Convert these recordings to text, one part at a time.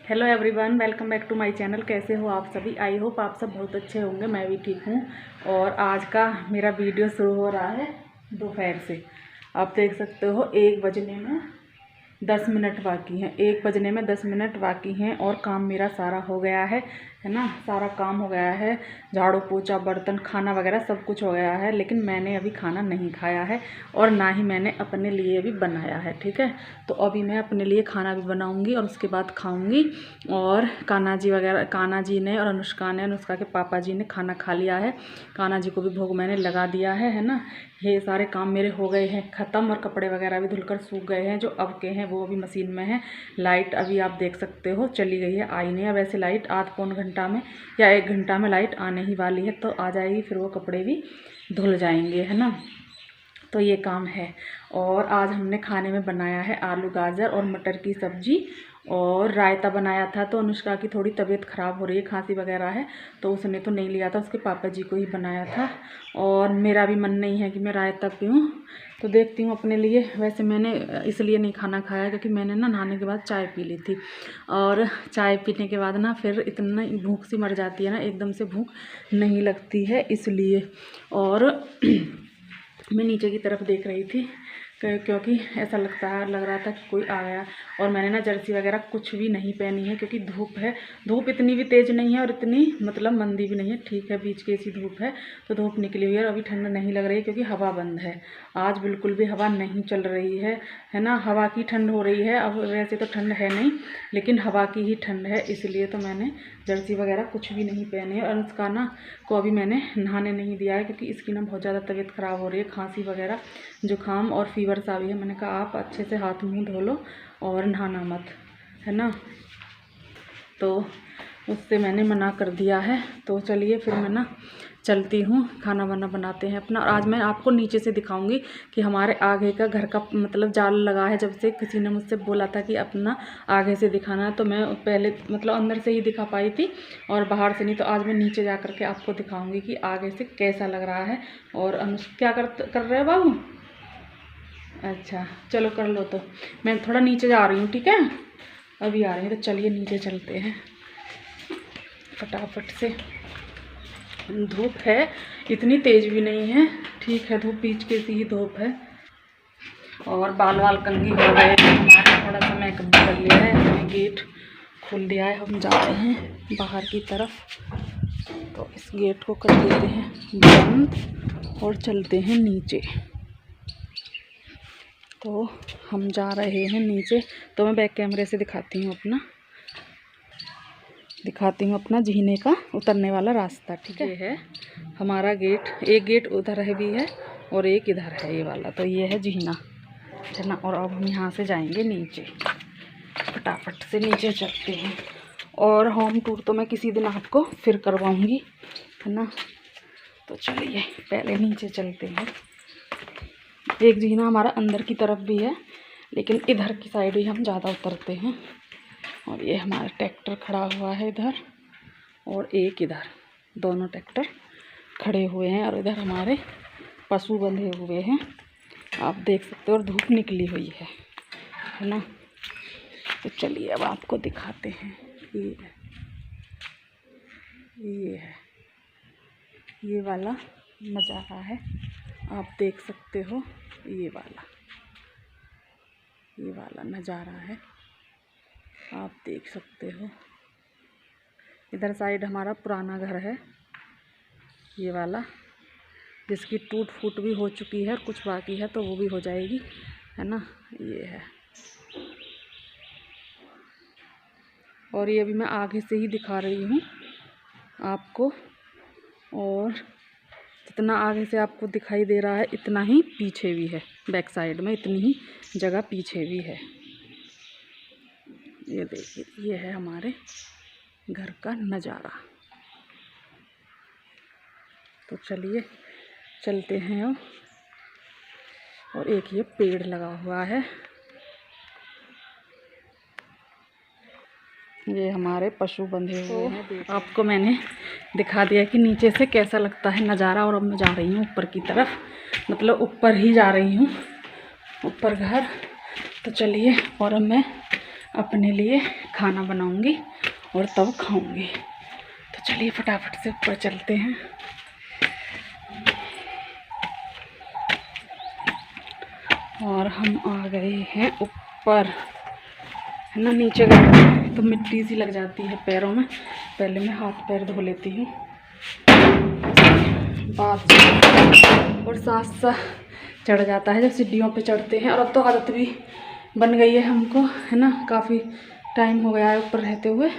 Hello everyone, welcome back to my channel. कैसे हो आप सभी? आई होप आप सब बहुत अच्छे होंगे। मैं भी ठीक हूँ। और आज का मेरा वीडियो शुरू हो रहा है दोपहर से। आप देख सकते हो 1 बजने में 10 मिनट बाकी हैं। 1 बजने में 10 मिनट बाकी हैं और काम मेरा सारा हो गया है ना। सारा काम हो गया है, झाड़ू पोछा बर्तन खाना वगैरह सब कुछ हो गया है। लेकिन मैंने अभी खाना नहीं खाया है और ना ही मैंने अपने लिए भी बनाया है। ठीक है, तो अभी मैं अपने लिए खाना भी बनाऊंगी और उसके बाद खाऊंगी। और कान्हा जी वगैरह, कान्हा जी ने और अनुष्का ने, अनुष्का के पापा जी ने खाना खा लिया है। कान्हा जी को भी भोग मैंने लगा दिया है ना। ये सारे काम मेरे हो गए हैं ख़त्म और कपड़े वगैरह भी धुलकर सूख गए हैं। जो अब के हैं वो अभी मशीन में है। लाइट अभी आप देख सकते हो चली गई है, आई नहीं है। वैसे लाइट आध पौन घंटा में या 1 घंटा में लाइट आने ही वाली है, तो आ जाएगी, फिर वो कपड़े भी धुल जाएंगे, है ना। तो ये काम है। और आज हमने खाने में बनाया है आलू गाजर और मटर की सब्ज़ी और रायता बनाया था। तो अनुष्का की थोड़ी तबीयत ख़राब हो रही है, खांसी वगैरह है, तो उसने तो नहीं लिया था, उसके पापा जी को ही बनाया था। और मेरा भी मन नहीं है कि मैं रायता पीऊँ, तो देखती हूँ अपने लिए। वैसे मैंने इसलिए नहीं खाना खाया क्योंकि मैंने ना नहाने के बाद चाय पी ली थी। और चाय पीने के बाद ना फिर इतना भूख सी मर जाती है ना, एकदम से भूख नहीं लगती है, इसलिए। और मैं नीचे की तरफ देख रही थी क्योंकि ऐसा लग रहा था कि कोई आ गया। और मैंने ना जर्सी वगैरह कुछ भी नहीं पहनी है क्योंकि धूप है। धूप इतनी भी तेज़ नहीं है और इतनी मतलब मंदी भी नहीं है, ठीक है, बीच की ऐसी धूप है। तो धूप निकली हुई है और अभी ठंड नहीं लग रही है क्योंकि हवा बंद है। आज बिल्कुल भी हवा नहीं चल रही है ना। हवा की ठंड हो रही है। अब वैसे तो ठंड है नहीं, लेकिन हवा की ही ठंड है, इसलिए तो मैंने जर्सी वगैरह कुछ भी नहीं पहने है। और उसका ना को अभी मैंने नहाने नहीं दिया है क्योंकि इसकी ना बहुत ज़्यादा तबीयत ख़राब हो रही है, खांसी वगैरह, जुकाम और फीवर सा भी है। मैंने कहा आप अच्छे से हाथ मुंह धो लो और नहाना मत, है ना। तो उससे मैंने मना कर दिया है। तो चलिए फिर मैं ना चलती हूँ, खाना वाना बनाते हैं अपना। और आज मैं आपको नीचे से दिखाऊंगी कि हमारे आगे का घर का मतलब जाल लगा है। जब से किसी ने मुझसे बोला था कि अपना आगे से दिखाना है, तो मैं पहले मतलब अंदर से ही दिखा पाई थी और बाहर से नहीं। तो आज मैं नीचे जा कर के आपको दिखाऊंगी कि आगे से कैसा लग रहा है। और क्या कर रहे हो बाबू? अच्छा चलो कर लो। तो मैं थोड़ा नीचे जा रही हूँ, ठीक है, अभी आ रही हूँ। तो चलिए नीचे चलते हैं फटाफट से। धूप है, इतनी तेज़ भी नहीं है, ठीक है, धूप बीच के सी ही धूप है। और बाल कंघी हो गए हमारे, थोड़ा सा मेकअप भी कर लिया है। हमने गेट खोल दिया है, हम जा रहे हैं बाहर की तरफ। तो इस गेट को कर देते हैं बंद और चलते हैं नीचे। तो हम जा रहे हैं नीचे। तो मैं बैक कैमरे से दिखाती हूँ अपना जीने का उतरने वाला रास्ता, ठीक है। ये है हमारा गेट। एक गेट उधर है भी है और एक इधर है, ये वाला। तो ये है जीना, है ना। और अब हम यहाँ से जाएंगे नीचे, फटाफट से नीचे चलते हैं। और होम टूर तो मैं किसी दिन आपको फिर करवाऊँगी, है ना। तो चलिए पहले नीचे चलते हैं। एक जीना हमारा अंदर की तरफ भी है, लेकिन इधर की साइड ही हम ज़्यादा उतरते हैं। और ये हमारा ट्रैक्टर खड़ा हुआ है इधर और एक इधर, दोनों ट्रैक्टर खड़े हुए हैं। और इधर हमारे पशु बंधे हुए हैं, आप देख सकते हो। और धूप निकली हुई है ना। तो चलिए अब आपको दिखाते हैं। ये वाला नज़ारा है, आप देख सकते हो। ये वाला नज़ारा है, आप देख सकते हो। इधर साइड हमारा पुराना घर है, ये वाला, जिसकी टूट फूट भी हो चुकी है और कुछ बाकी है, तो वो भी हो जाएगी, है ना। ये है। और ये अभी मैं आगे से ही दिखा रही हूँ आपको। और जितना आगे से आपको दिखाई दे रहा है इतना ही पीछे भी है, बैक साइड में इतनी ही जगह पीछे भी है। ये देखिए, ये है हमारे घर का नज़ारा। तो चलिए चलते हैं अब। और एक ये पेड़ लगा हुआ है, ये हमारे पशु बंधे हुए हैं। आपको मैंने दिखा दिया कि नीचे से कैसा लगता है नज़ारा। और अब मैं जा रही हूँ ऊपर की तरफ, मतलब ऊपर ही जा रही हूँ, ऊपर घर। तो चलिए, और अब मैं अपने लिए खाना बनाऊंगी और तब खाऊंगी। तो चलिए फटाफट से ऊपर चलते हैं। और हम आ गए हैं ऊपर, है ना। नीचे गए तो मिट्टी सी लग जाती है पैरों में, पहले मैं हाथ पैर धो लेती हूँ बात। और सांस सा चढ़ जाता है जब सीढ़ियों पे चढ़ते हैं। और अब तो आदत भी बन गई है हमको, है ना। काफ़ी टाइम हो गया है ऊपर रहते हुए,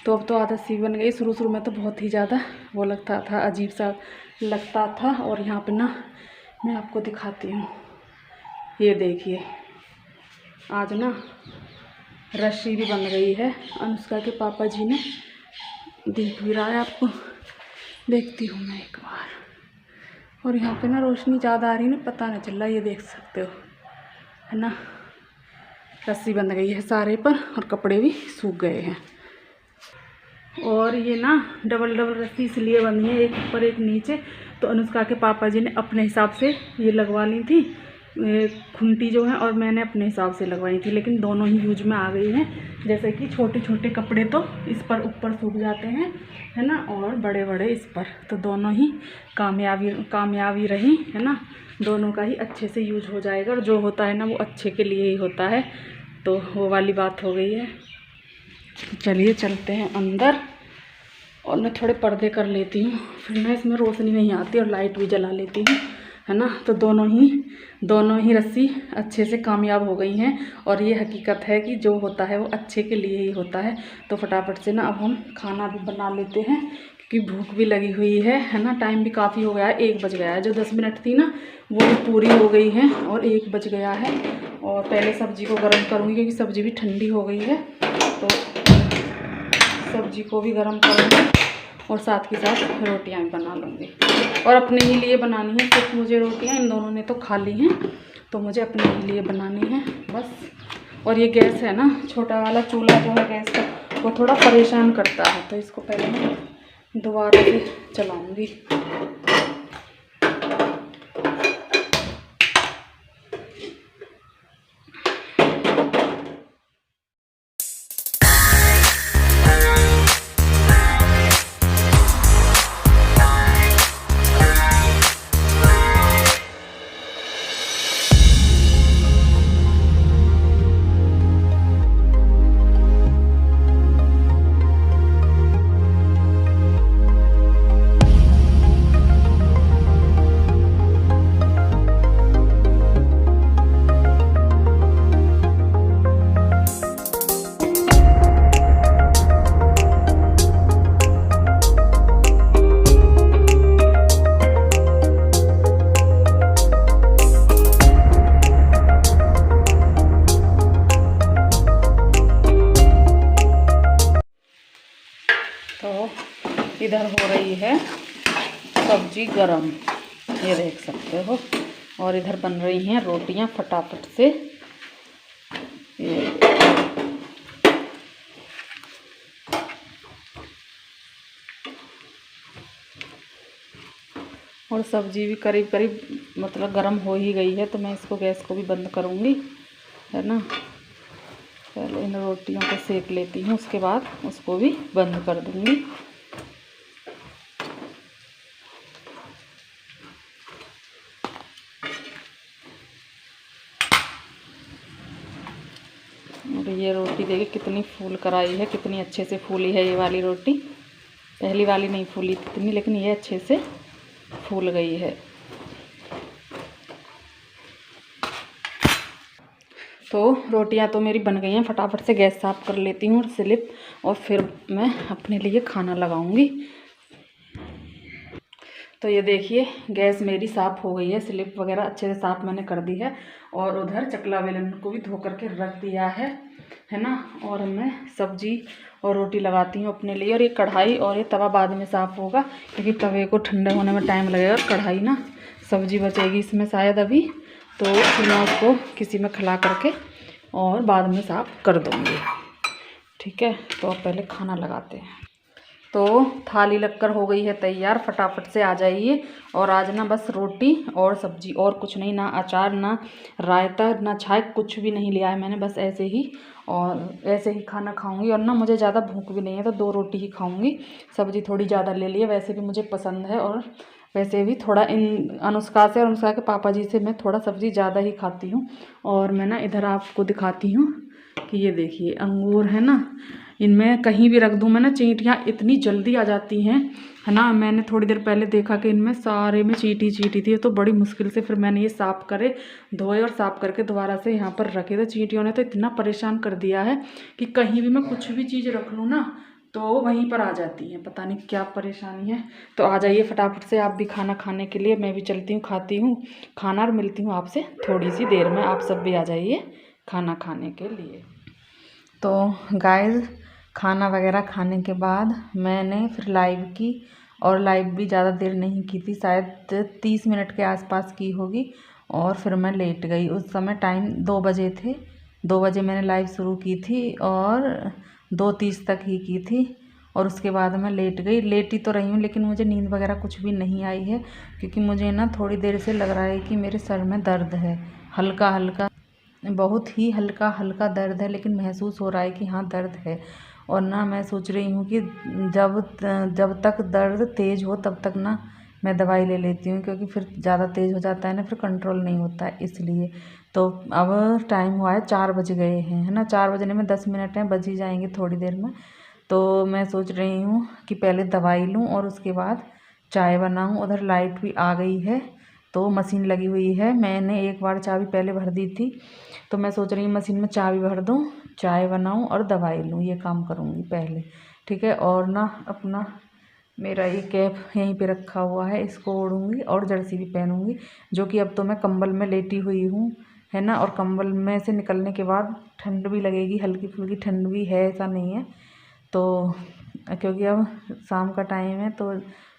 तो अब तो आदत सी बन गई। शुरू शुरू में तो बहुत ही ज़्यादा वो लगता था, अजीब सा लगता था। और यहाँ पे ना मैं आपको दिखाती हूँ, ये देखिए आज ना रस्सी भी बन गई है। अनुष्का के पापा जी ने, दिख भी रहा है आपको, देखती हूँ मैं एक बार। और यहाँ पे ना रोशनी ज़्यादा आ रही है ना, पता नहीं चल रहा, ये देख सकते हो, है ना। रस्सी बंध गई है सारे पर और कपड़े भी सूख गए हैं। और ये ना डबल डबल रस्सी इसलिए बंधी है, एक ऊपर एक नीचे। तो अनुष्का के पापा जी ने अपने हिसाब से ये लगवा ली थी खूंटी जो है, और मैंने अपने हिसाब से लगवाई थी। लेकिन दोनों ही यूज में आ गई हैं। जैसे कि छोटे छोटे कपड़े तो इस पर ऊपर सूख जाते हैं, है ना, और बड़े बड़े इस पर। तो दोनों ही कामयाबी रही, है ना। दोनों का ही अच्छे से यूज हो जाएगा। और जो होता है ना वो अच्छे के लिए ही होता है, तो वो वाली बात हो गई है। चलिए चलते हैं अंदर। और मैं थोड़े पर्दे कर लेती हूँ, फिर ना इसमें रोशनी नहीं आती, और लाइट भी जला लेती हूँ, है ना। तो दोनों ही रस्सी अच्छे से कामयाब हो गई हैं। और ये हकीकत है कि जो होता है वो अच्छे के लिए ही होता है। तो फटाफट से ना अब हम खाना भी बना लेते हैं, क्योंकि भूख भी लगी हुई है ना। टाइम भी काफ़ी हो गया है, 1 बज गया है। जो 10 मिनट थी ना वो भी पूरी हो गई है और 1 बज गया है। और पहले सब्ज़ी को गर्म करूँगी, क्योंकि सब्ज़ी भी ठंडी हो गई है। तो सब्ज़ी को भी गर्म करूँगी और साथ के साथ रोटियां भी बना लूँगी। और अपने ही लिए बनानी है सिर्फ मुझे रोटियां, इन दोनों ने तो खा ली हैं, तो मुझे अपने ही लिए बनानी है बस। और ये गैस है ना, छोटा वाला चूल्हा जो है गैस का, वो थोड़ा परेशान करता है। तो इसको पहले मैं दोबारा से चलाऊँगी। तो इधर हो रही है सब्जी गरम, ये देख सकते हो। और इधर बन रही हैं रोटियां फटाफट से। और सब्जी भी करीब करीब मतलब गरम हो ही गई है। तो मैं इसको गैस को भी बंद करूँगी, है ना। पहले इन रोटियों को सेक लेती हूँ, उसके बाद उसको भी बंद कर दूँगी। और ये रोटी देखिए कितनी फूल कर आई है, कितनी अच्छे से फूली है ये वाली रोटी। पहली वाली नहीं फूली इतनी, लेकिन ये अच्छे से फूल गई है। तो रोटियां तो मेरी बन गई हैं, फटाफट से गैस साफ़ कर लेती हूँ स्लिप, और फिर मैं अपने लिए खाना लगाऊंगी। तो ये देखिए गैस मेरी साफ़ हो गई है, स्लिप वगैरह अच्छे से साफ़ मैंने कर दी है। और उधर चकला बेलन को भी धो करके रख दिया है ना। और मैं सब्जी और रोटी लगाती हूँ अपने लिए। और ये कढ़ाई और ये तवा बाद में साफ़ होगा, क्योंकि तवे को ठंडे होने में टाइम लगेगा। और कढ़ाई ना, सब्जी बचेगी इसमें शायद अभी, तो फिर मैं उसको किसी में खिला करके और बाद में साफ़ कर दूँगी। ठीक है, तो अब पहले खाना लगाते हैं। तो थाली लगकर हो गई है तैयार, फटाफट से आ जाइए। और आज ना बस रोटी और सब्जी, और कुछ नहीं, ना अचार ना रायता ना छाछ, कुछ भी नहीं लिया है मैंने, बस ऐसे ही। और ऐसे ही खाना खाऊंगी। और ना मुझे ज़्यादा भूख भी नहीं है तो 2 रोटी ही खाऊंगी। सब्जी थोड़ी ज़्यादा ले ली है, वैसे भी मुझे पसंद है। और वैसे भी थोड़ा इन अनुष्का से और अनुष्का के पापा जी से मैं थोड़ा सब्ज़ी ज़्यादा ही खाती हूँ। और मैं ना इधर आपको दिखाती हूँ कि ये देखिए अंगूर है ना, इनमें कहीं भी रख दूँ मैं ना, चींटियाँ इतनी जल्दी आ जाती हैं, है ना। मैंने थोड़ी देर पहले देखा कि इनमें सारे में चींटी चींटी थी, तो बड़ी मुश्किल से फिर मैंने ये साफ़ करे, धोए और साफ़ करके दोबारा से यहाँ पर रखे। तो चींटियों ने तो इतना परेशान कर दिया है कि कहीं भी मैं कुछ भी चीज़ रख लूँ ना तो वहीं पर आ जाती हैं, पता नहीं क्या परेशानी है। तो आ जाइए फटाफट से आप भी खाना खाने के लिए, मैं भी चलती हूँ, खाती हूँ खाना और मिलती हूँ आपसे थोड़ी सी देर में। आप सब भी आ जाइए खाना खाने के लिए। तो गाइस खाना वगैरह खाने के बाद मैंने फिर लाइव की, और लाइव भी ज़्यादा देर नहीं की थी, शायद 30 मिनट के आसपास की होगी। और फिर मैं लेट गई। उस समय टाइम 2 बजे थे, 2 बजे मैंने लाइव शुरू की थी और 2:30 तक ही की थी। और उसके बाद मैं लेट गई। लेटी तो रही हूँ लेकिन मुझे नींद वगैरह कुछ भी नहीं आई है, क्योंकि मुझे ना थोड़ी देर से लग रहा है कि मेरे सर में दर्द है, हल्का हल्का, बहुत ही हल्का हल्का दर्द है, लेकिन महसूस हो रहा है कि हाँ दर्द है। और ना मैं सोच रही हूँ कि जब तक दर्द तेज़ हो तब तक ना मैं दवाई ले लेती हूँ, क्योंकि फिर ज़्यादा तेज़ हो जाता है ना, फिर कंट्रोल नहीं होता है, इसलिए। तो अब टाइम हुआ है 4 बज गए हैं, है ना। 4 बजने में 10 मिनट हैं, बज ही जाएंगे थोड़ी देर में। तो मैं सोच रही हूँ कि पहले दवाई लूँ और उसके बाद चाय बनाऊँ। उधर लाइट भी आ गई है, तो मशीन लगी हुई है। मैंने एक बार चाबी पहले भर दी थी, तो मैं सोच रही हूँ मशीन में चाबी भर दूँ, चाय बनाऊँ और दवाई लूँ, ये काम करूँगी पहले, ठीक है। और ना अपना मेरा ये कैप यहीं पे रखा हुआ है, इसको ओढ़ूँगी और जर्सी भी पहनूँगी, जो कि अब तो मैं कंबल में लेटी हुई हूँ, है ना। और कंबल में से निकलने के बाद ठंड भी लगेगी, हल्की फुल्की ठंड भी है, ऐसा नहीं है। तो क्योंकि अब शाम का टाइम है तो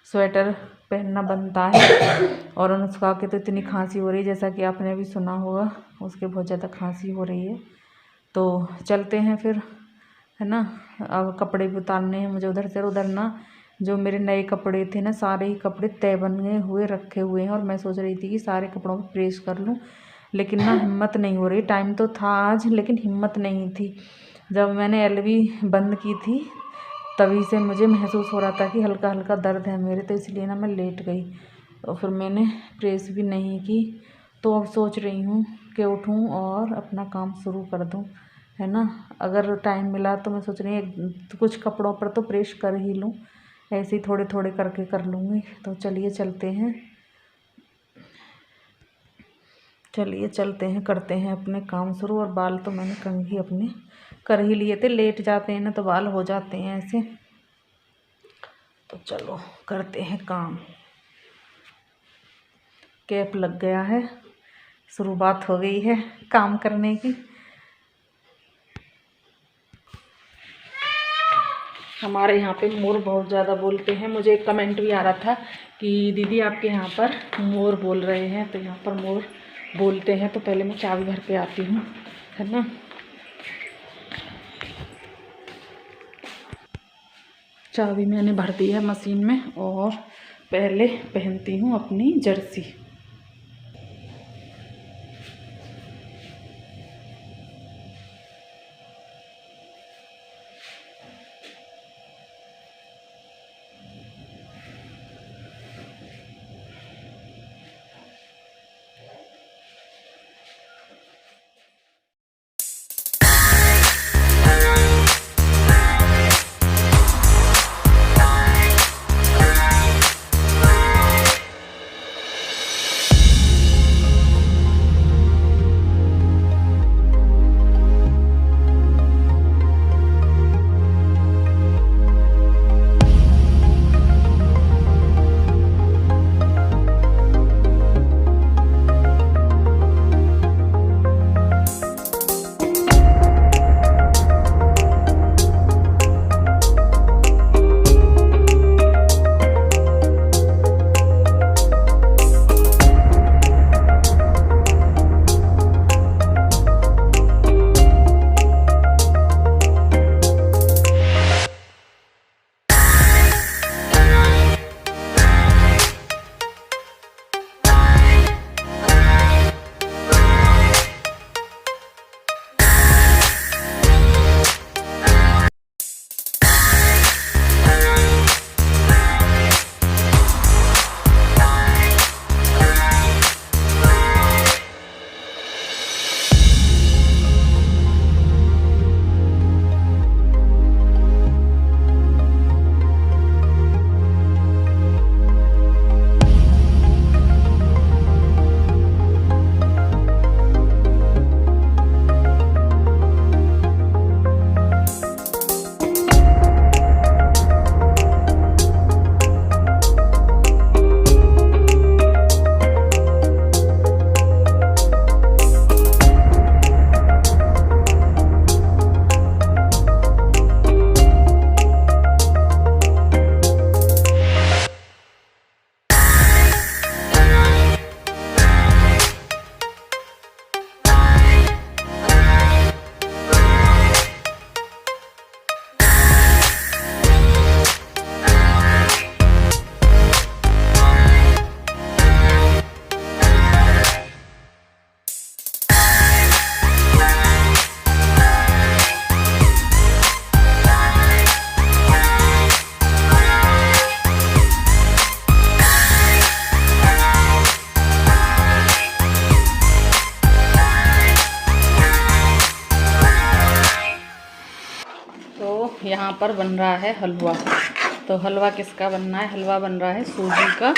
स्वेटर पहनना बनता है। और अनुष्का के तो इतनी खांसी हो रही है, जैसा कि आपने भी सुना होगा, उसके बहुत ज़्यादा खांसी हो रही है। तो चलते हैं फिर, है ना। अब कपड़े भी उतारने हैं मुझे उधर से। उधर ना जो मेरे नए कपड़े थे ना, सारे ही कपड़े तय बने हुए रखे हुए हैं, और मैं सोच रही थी कि सारे कपड़ों में प्रेस कर लूँ, लेकिन ना हिम्मत नहीं हो रही। टाइम तो था आज, लेकिन हिम्मत नहीं थी। जब मैंने एलवी बंद की थी तभी से मुझे महसूस हो रहा था कि हल्का हल्का दर्द है मेरे, तो इसलिए ना मैं लेट गई और फिर मैंने प्रेस भी नहीं की। तो अब सोच रही हूँ कि उठूँ और अपना काम शुरू कर दूँ, है ना। अगर टाइम मिला तो मैं सोच रही हूँ कुछ कपड़ों पर तो प्रेस कर ही लूँ, ऐसे ही थोड़े थोड़े करके कर लूँगी। तो चलिए चलते हैं, चलिए चलते हैं, करते हैं अपने काम शुरू। और बाल तो मैंने कंघी अपने कर ही लिए थे, लेट जाते हैं ना तो बाल हो जाते हैं ऐसे। तो चलो करते हैं काम। कैप लग गया है, शुरुआत हो गई है काम करने की। हमारे यहाँ पे मोर बहुत ज़्यादा बोलते हैं। मुझे एक कमेंट भी आ रहा था कि दीदी आपके यहाँ पर मोर बोल रहे हैं, तो यहाँ पर मोर बोलते हैं। तो पहले मैं चाबी भर के आती हूँ, है ना। चाबी मैंने भर दी है मशीन में, और पहले पहनती हूँ अपनी जर्सी। तो यहाँ पर बन रहा है हलवा। तो हलवा किसका बनना है? हलवा बन रहा है सूजी का,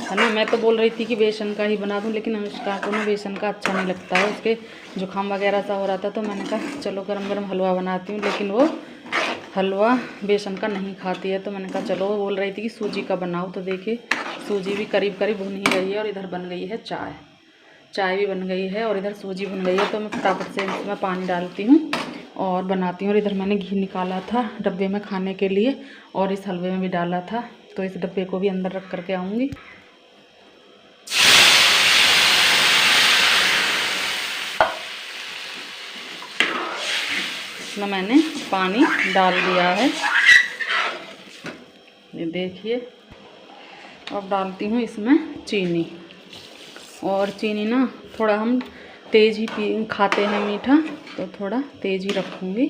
है ना। मैं तो बोल रही थी कि बेसन का ही बना दूं, लेकिन अनुष्का को ना बेसन का अच्छा नहीं लगता है, उसके जुकाम वगैरह सा हो रहा था। तो मैंने कहा चलो गरम गरम हलवा बनाती हूँ, लेकिन वो हलवा बेसन का नहीं खाती है। तो मैंने कहा चलो, वो बोल रही थी कि सूजी का बनाओ। तो देखिए सूजी भी करीब करीब भुन ही गई है और इधर बन गई है चाय। चाय भी बन गई है और इधर सूजी भुन गई है। तो मैं फटाफट से इसमें पानी डालती हूँ और बनाती हूँ। और इधर मैंने घी निकाला था डब्बे में खाने के लिए और इस हलवे में भी डाला था। तो इस डब्बे को भी अंदर रख करके आऊँगी। इसमें मैंने पानी डाल दिया है, ये देखिए। अब डालती हूँ इसमें चीनी। और चीनी ना थोड़ा हम तेज़ ही खाते हैं मीठा, तो थोड़ा तेज़ ही रखूँगी।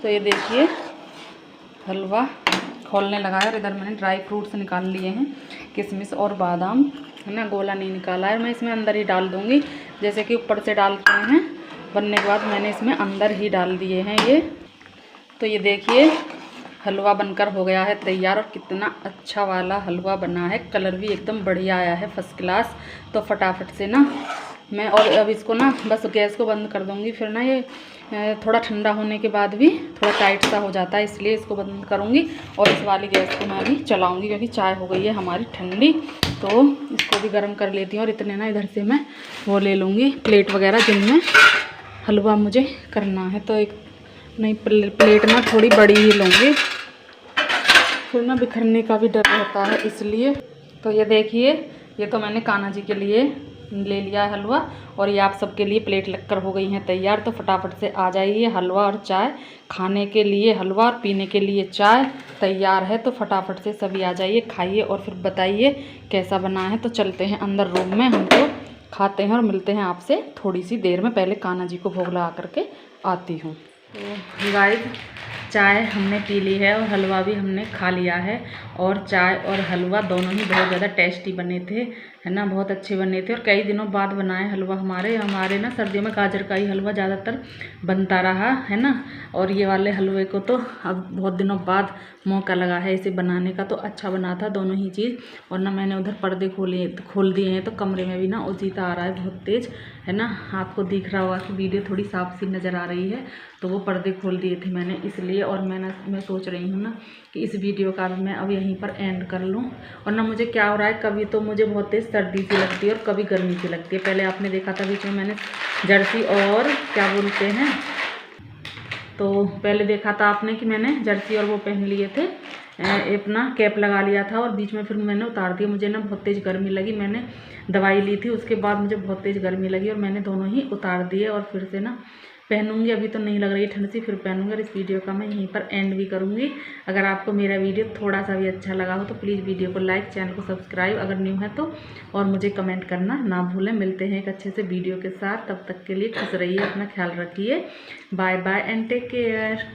तो ये देखिए हलवा खोलने लगा है। और इधर मैंने ड्राई फ्रूट्स निकाल लिए हैं, किशमिश और बादाम, है ना। गोला नहीं निकाला है। मैं इसमें अंदर ही डाल दूँगी, जैसे कि ऊपर से डालते हैं बनने के बाद, मैंने इसमें अंदर ही डाल दिए हैं ये। तो ये देखिए हलवा बनकर हो गया है तैयार। और कितना अच्छा वाला हलवा बना है, कलर भी एकदम बढ़िया आया है, फर्स्ट क्लास। तो फटाफट से ना मैं, और अब इसको ना बस गैस को बंद कर दूँगी। फिर ना ये थोड़ा ठंडा होने के बाद भी थोड़ा टाइट सा हो जाता है, इसलिए इसको बंद करूँगी। और इस वाली गैस को मैं अभी चलाऊँगी, क्योंकि चाय हो गई है हमारी ठंडी। तो इसको भी गर्म कर लेती हूँ। और इतने ना इधर से मैं वो ले लूँगी प्लेट वगैरह, जिनमें हलवा मुझे करना है। तो एक नहीं प्लेट ना थोड़ी बड़ी ही लूँगी, फिर ना बिखरने का भी डर रहता है, इसलिए। तो ये देखिए, ये तो मैंने कान्हा जी के लिए ले लिया है हलवा, और ये आप सबके लिए प्लेट लगकर हो गई हैं तैयार। तो फटाफट से आ जाइए, हलवा और चाय खाने के लिए हलवा और पीने के लिए चाय तैयार है। तो फटाफट से सभी आ जाइए, खाइए और फिर बताइए कैसा बना है। तो चलते हैं अंदर रूम में, हम तो खाते हैं और मिलते हैं आपसे थोड़ी सी देर में। पहले कान्हा जी को भोग लगा करके आती हूँ। तो गाइस चाय हमने पी ली है और हलवा भी हमने खा लिया है। और चाय और हलवा दोनों ही बहुत ज़्यादा टेस्टी बने थे, है ना। बहुत अच्छे बने थे और कई दिनों बाद बनाए हलवा। हमारे ना सर्दियों में गाजर का ही हलवा ज़्यादातर बनता रहा, है ना। और ये वाले हलवे को तो अब बहुत दिनों बाद मौका लगा है इसे बनाने का। तो अच्छा बना था दोनों ही चीज़। और ना मैंने उधर पर्दे खोल दिए हैं, तो कमरे में भी ना उजीता आ रहा है बहुत तेज़, है ना। आपको दिख रहा होगा कि वीडियो थोड़ी साफ सी नज़र आ रही है, तो वो पर्दे खोल दिए थे मैंने इसलिए। और मैं सोच रही हूँ ना कि इस वीडियो का मैं अब यहीं पर एंड कर लूँ। और ना मुझे क्या हो रहा है, कभी तो मुझे बहुत तेज़ सर्दी सी लगती है और कभी गर्मी सी लगती है। पहले आपने देखा था बीच में मैंने जर्सी और क्या बोलते हैं, तो पहले देखा था आपने कि मैंने जर्सी और वो पहन लिए थे, अपना कैप लगा लिया था और बीच में फिर मैंने उतार दिया। मुझे ना बहुत तेज़ गर्मी लगी, मैंने दवाई ली थी, उसके बाद मुझे बहुत तेज़ गर्मी लगी और मैंने दोनों ही उतार दिए। और फिर से ना पहनूंगी, अभी तो नहीं लग रही ठंड सी, फिर पहनूंगी। और इस वीडियो का मैं यहीं पर एंड भी करूंगी। अगर आपको मेरा वीडियो थोड़ा सा भी अच्छा लगा हो तो प्लीज़ वीडियो को लाइक, चैनल को सब्सक्राइब अगर न्यू है तो, और मुझे कमेंट करना ना भूलें। मिलते हैं एक अच्छे से वीडियो के साथ, तब तक के लिए खुश रहिए, अपना ख्याल रखिए। Bye bye and take care.